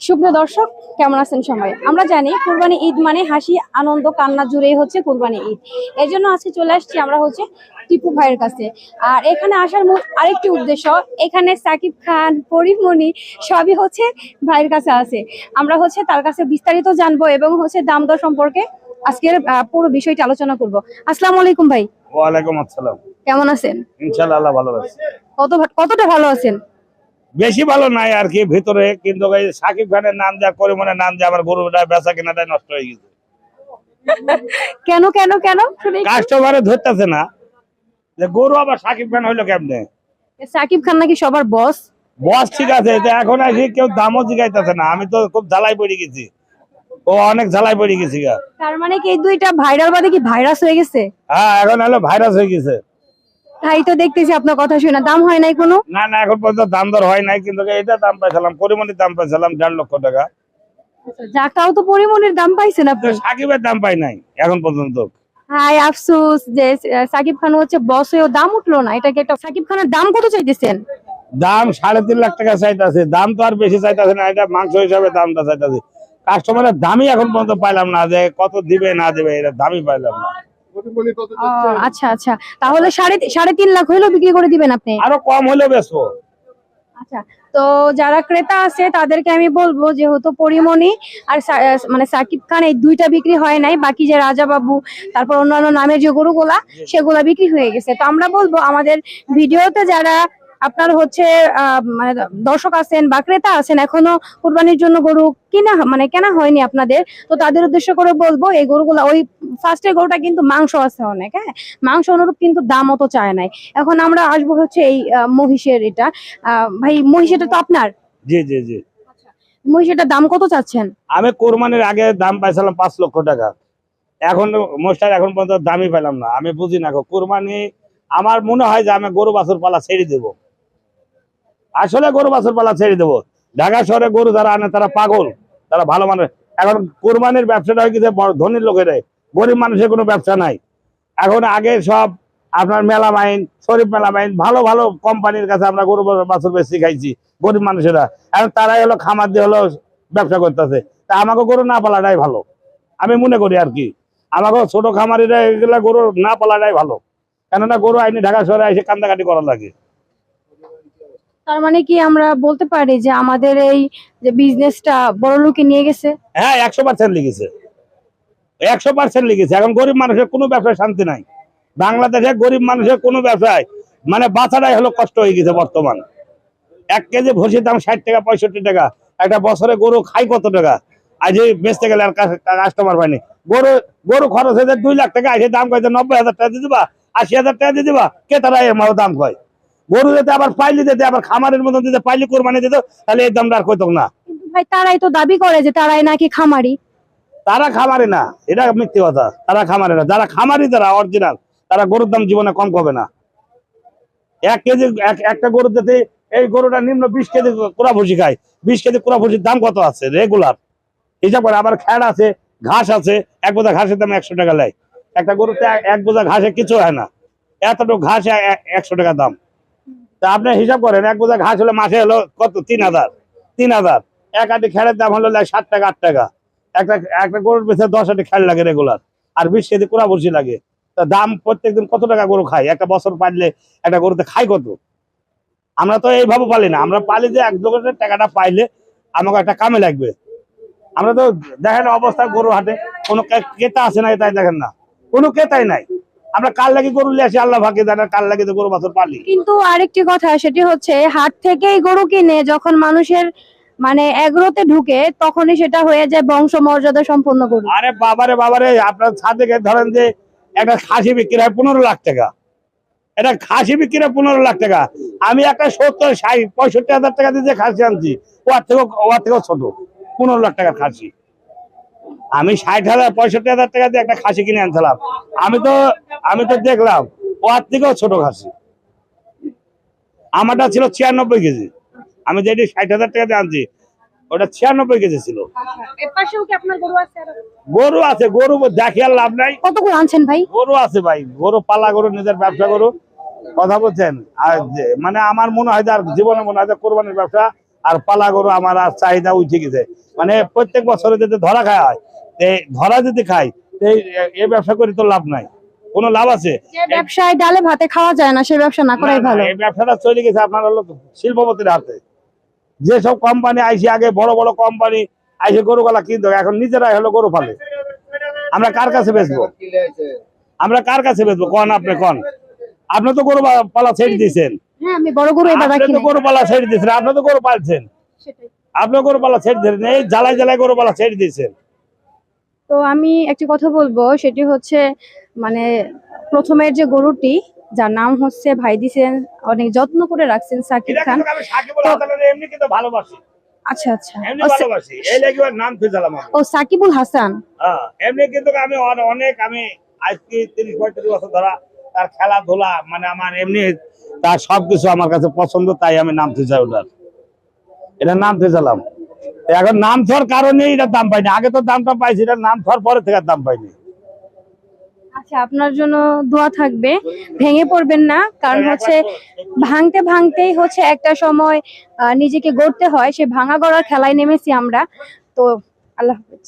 সুপ্রিয় দর্শক, কেমন আছেন সবাই? আমরা জানি কুরবানি ঈদ মানে হাসি আনন্দ কান্না জুড়েই হচ্ছে কুরবানি ঈদ। এর জন্য আজকে চলে আসছি আমরা হচ্ছে টিপু ভাইয়ের কাছে। আর এখানে আসার মূল আরেকটি উদ্দেশ্য, এখানে সাকিব খান, পরীমণি সবই হচ্ছে ভাইয়ের কাছে আছে। আমরা হচ্ছে তার কাছে বিস্তারিত জানবো এবং হচ্ছে দাম দর সম্পর্কে আজকের পুরো বিষয়টি আলোচনা করব। আসসালামু আলাইকুম ভাই। ওয়ালাইকুম আসসালাম। কেমন আছেন? ইনশাআল্লাহ আল্লাহ ভালো আছে। কতটা ভালো আছেন? বেশি ভালো নাই আর কি ভিতরে, কিন্তু এই সাকিব খানের নাম দেওয়া পরিমাণে নাম দিয়ে আমার গরুটা বেচা কেনাটাই নষ্ট হয়ে গেছে। কেন কেন কেন শুনি একটু। কাস্টমারে ধরতেছে না যে গরু আবার সাকিব খান হইলো কেমনে। সাকিব খান নাকি সবার বস? বস ঠিক আছে, এটা এখন আসি কেউ দামও জিগাইতেছে না। আমি তো খুব জ্বালাই পড়ে গেছি, ও অনেক জ্বালাই পড়ে গেছি গা। তার মানে কি এই দুইটা ভাইরাল বাদে কি ভাইরাস হয়ে গেছে? হ্যাঁ, এখন হলো ভাইরাস হয়ে গেছে। তাই তো দেখতেছি আপনার কথা শুনে। দাম হয় নাই কোনো? না না, এখন পর্যন্ত দাম দর হয় নাই, কিন্তু এটা দাম পাইছিলাম, পরিমাণের দাম পাইছিলাম 1.5 লক্ষ টাকা। যাটাও তো পরিমণের দাম পাইছেন আপনি। সাকিবের দাম পাই নাই এখন পর্যন্ত। হাই আফসোস যে সাকিব খান হচ্ছে বস হয়েও দাম উঠলো না। এটা কি একটা, সাকিব খানের দাম কত চাইতেছেন? দাম 3.5 লাখ টাকা চাইতেছে। দাম তো আর বেশি চাইতেছে না, এটা মাংস হিসাবে দামটা চাইতেছে। কাস্টমারের দামই এখন পর্যন্ত পাইলাম না, যে কত দিবে না দিবে এটা দামই পাইলাম না। আচ্ছা আচ্ছা, তাহলে সাড়ে তিন লাখ হইলেও বিক্রি করে দিবেন আপনি? আরো কম হলে বেচবো। আচ্ছা, তো যারা ক্রেতা আছে তাদেরকে আমি বলবো, যেহেতু পরিমণি আর মানে সাকিব খান এই দুইটা বিক্রি হয় নাই, বাকি যে রাজা বাবু তারপর অন্যান্য নামের যে গরুগুলা সেগুলা বিক্রি হয়ে গেছে। তো আমরা বলবো আমাদের ভিডিওতে যারা আপনার হচ্ছে মানে দর্শক আছেন বা ক্রেতা আছেন, এখনো কুরবানির জন্য গরু কেনা হয়নি আপনাদের, তো তাদের উদ্দেশ্য করে বলবো এই গরুগুলা, ওই ফার্স্টের গরুটা কিন্তু মাংস আছে অনেক, হ্যাঁ মাংস অনুরূপ, কিন্তু দাম অত চায় নাই। এখন আমরা আসবো হচ্ছে এই মহিষের এটা। ভাই, মহিষেটা তো আপনার? জি জি জি। মহিষেটার দাম কত চাচ্ছেন? আমি কোরবানির আগে দাম পাইছিলাম 5 লক্ষ টাকা। এখন মোস্টার এখন পর্যন্ত দামই পেলাম না। আমি বুঝি না গো, কোরবানি আমার মনে হয় যে আমি গরু বাছুর পালা ছেড়ে দেবো। আসলে গরু বাছুর পালা ছেড়ে দেবো। ঢাকা শহরে গরু যারা আনে তারা পাগল, তারা ভালো মানুষ। এখন কোরবানির ব্যবসাটা হয়ে গেছে ধনীর লোকেরাই, গরিব মানুষের কোনো ব্যবসা নাই এখন। আগে সব আপনার মেলামাইন, শরীফ মেলামাইন, ভালো ভালো কোম্পানির কাছে আমরা গরু বাছুর বেশি খাইছি গরিব মানুষেরা। এখন তারাই হলো খামার দিয়ে হলো ব্যবসা করতেছে। তা আমাকে গরু না পালাটাই ভালো আমি মনে করি আর কি। আমাকে ছোট খামারিরা এগুলা গরু না পালাটাই ভালো, কেননা গরু আইনি ঢাকা শহরে এসে কান্দাকাটি করা লাগে। তার মানে কি আমরা বলতে পারি যে আমাদের এই যে বিজনেসটা বড় লোকে নিয়ে গেছে? হ্যাঁ, 100% লিখেছে, 100% লিখেছে। এখন গরিব মানুষের কোনো ব্যবসায় শান্তি নাই। বাংলাদেশে গরিব মানুষের কোনো ব্যবসায় মানে বাঁচাটাই হলো কষ্ট হয়ে গেছে বর্তমান। 1 কেজি ভসির দাম 60 টাকা 65 টাকা। একটা বছরে গরু খাই কত টাকা? আজ বেচতে গেলে আর কাস্টমার পাইনি। গরু গরু খরচ হয়েছে 2 লাখ টাকা, আজ দাম কয়েছে 90,000 টাকা দিয়ে দিবা, 80,000 টাকা দিয়ে দিবা, কে তারা এর দাম কয়। গরু যেতে আবার পাইলি যেতে আবার খামারের মতন দিতে পাইলি কোরবানি দিত, তাহলে এই দামটা আর কইতো না। কিন্তু ভাই, তারাই তো দাবি করে যে তারাই নাকি খামারি। তারা খামারি না, এটা মিথ্যে কথা। তারা খামারি না, যারা খামারি যারা অরিজিনাল তারা গরুর দাম জীবনে কম করবে না। 1 কেজি একটা গরু যেতে, এই গরুটা নিম্ন 20 কেজি কুড়া ভুসি খায়। 20 কেজি কুড়া ভুসির দাম কত আছে রেগুলার হিসাব করে। আবার খ্যাড় আছে, ঘাস আছে, 1 বোঝা ঘাসের দাম 100 টাকা লেয়। একটা গরুতে 1 বোঝা ঘাসে কিছু হয় না, এতটুকু ঘাস 100 টাকা দাম। তা আপনি হিসাব করেন, 1 বোঝা ঘাস হলে মাসে হলো কত? 3,000। এক আটি খ্যাড়ের দাম হলো 7 টাকা 8 টাকা। একটা গরুর পেছনে 10 আটি খ্যাড় লাগে রেগুলার, আর 20 কেজি কুড়া ভুসি লাগে। তা দাম প্রত্যেকদিন কত টাকা গরু খায়? একটা বছর পাইলে একটা গরুতে খাই কত? আমরা তো এইভাবে পালি না, আমরা পালি যে 1 লোকের টাকাটা পাইলে আমাকে একটা কামে লাগবে। আমরা তো দেখেন অবস্থা, গরু হাটে কোনো ক্রেতা আছে না, এটাই দেখেন না, কোনো ক্রেতাই নাই। আমরা কাল লাগি গরু নিয়ে আসি, আল্লাহ ভাগ্যে জানে কাল লাগি তো গরু বছর পালি। কিন্তু আরেকটি কথা, সেটি হচ্ছে হাট থেকেই গরু কিনে যখন মানুষের মানে এগ্রোতে ঢুকে, তখনই সেটা হয়ে যায় বংশ মর্যাদা সম্পন্ন গরু। আরে বাবারে বাবারে, আপনার ছাদে ধরেন যে একটা খাসি বিক্রি হয় 15 লাখ টাকা। এটা খাসি বিক্রি হয় 15 লাখ টাকা। আমি একটা 70, 60, 65,000 টাকা দিয়ে যে খাসি আনছি, ওর থেকেও ছোট 15 লাখ টাকার খাসি। আমি 60,000 65,000 টাকা দিয়ে একটা খাসি কিনে আনছিলাম। আমি তো দেখলাম ওর থেকেও ছোট খাসি। আমারটা ছিল 96 কেজি। আমি যেটি 60,000 টাকা দিয়ে আনছি ওটা 96 কেজি ছিল। গরু আছে, গরু দেখি আর লাভ নাই। কত করে আনছেন ভাই? গরু আছে ভাই, গরু পালা গরু, নিজের ব্যবসা গরু। কথা বলছেন। আর মানে আমার মনে হয় যে আর জীবনে মনে হয় যে কোরবানির ব্যবসা আর পালা গরু আমার আর চাহিদা উঠে গেছে। মানে প্রত্যেক বছরে যদি ধরা খাওয়া হয়, ধরা যদি খাই, এই ব্যবসা করে তো লাভ নাই, কোনো লাভ আছে? যে ব্যবসায় ডালে ভাতে খাওয়া যায় না, সে ব্যবসা না করাই না, না, ভালো। এই ব্যবসাটা চলে গেছে আপনার হলো শিল্পপতির হাতে। যেসব কোম্পানি আইসে, আগে বড় বড় কোম্পানি আইসে গরুগুলা কিনতো, এখন নিজেরাই হলো গরু পালে। আমরা কার কাছে বেচবো? আমরা কার কাছে বেচবো? কন আপনি কন। আপনি তো গরু পালা ছেড়ে দিয়েছেন। হ্যাঁ, আমি বড় গরু এবার আপনি রাখি তো নাই। গরু পালা ছেড়ে দিয়েছেন, আপনি তো গরু পালছেন, সেটাই। আপনি গরু পালা ছেড়ে দিয়েছেন, এই জ্বালায় জ্বালায় গরু পালা ছেড়ে দিয়েছেন। তো আমি একটি কথা বলবো, সেটি হচ্ছে মানে প্রথমের যে গরুটি, যার নাম হচ্ছে ভাই দিছেন, অনেক যত্ন করে রাখছেন সাকিব এটা খান। কিন্তু আমি সাকিবুল তো হাসানের এমনি কিন্তু ভালোবাসি, আচ্ছা আচ্ছা, এমনি ভালোবাসি, এই লাগি ওর নাম খুঁজালাম আমি। ও সাকিবুল হাসান। হ্যাঁ, এমনি কিন্তু আমি অনেক, আমি আজকে 30-35 বছর ধরা তার খেলাধুলা, মানে আমার এমনি তার সবকিছু আমার কাছে পছন্দ, তাই আমি নামতে চাই ওটার, এটা নামতে চালাম। এখন নাম থার কারণে এটার দাম পাইনি, আগে তো দামটা পাইছি, এটার নাম থার পরে থেকে আর দাম পাইনি। আচ্ছা, আপনার জন্য দোয়া থাকবে, ভেঙে পড়বেন না, কারণ হচ্ছে ভাঙতে ভাঙতেই হচ্ছে একটা সময় নিজেকে গড়তে হয়, সে ভাঙা গড়ার খেলায় নেমেছি আমরা। তো আল্লাহ হাফেজ।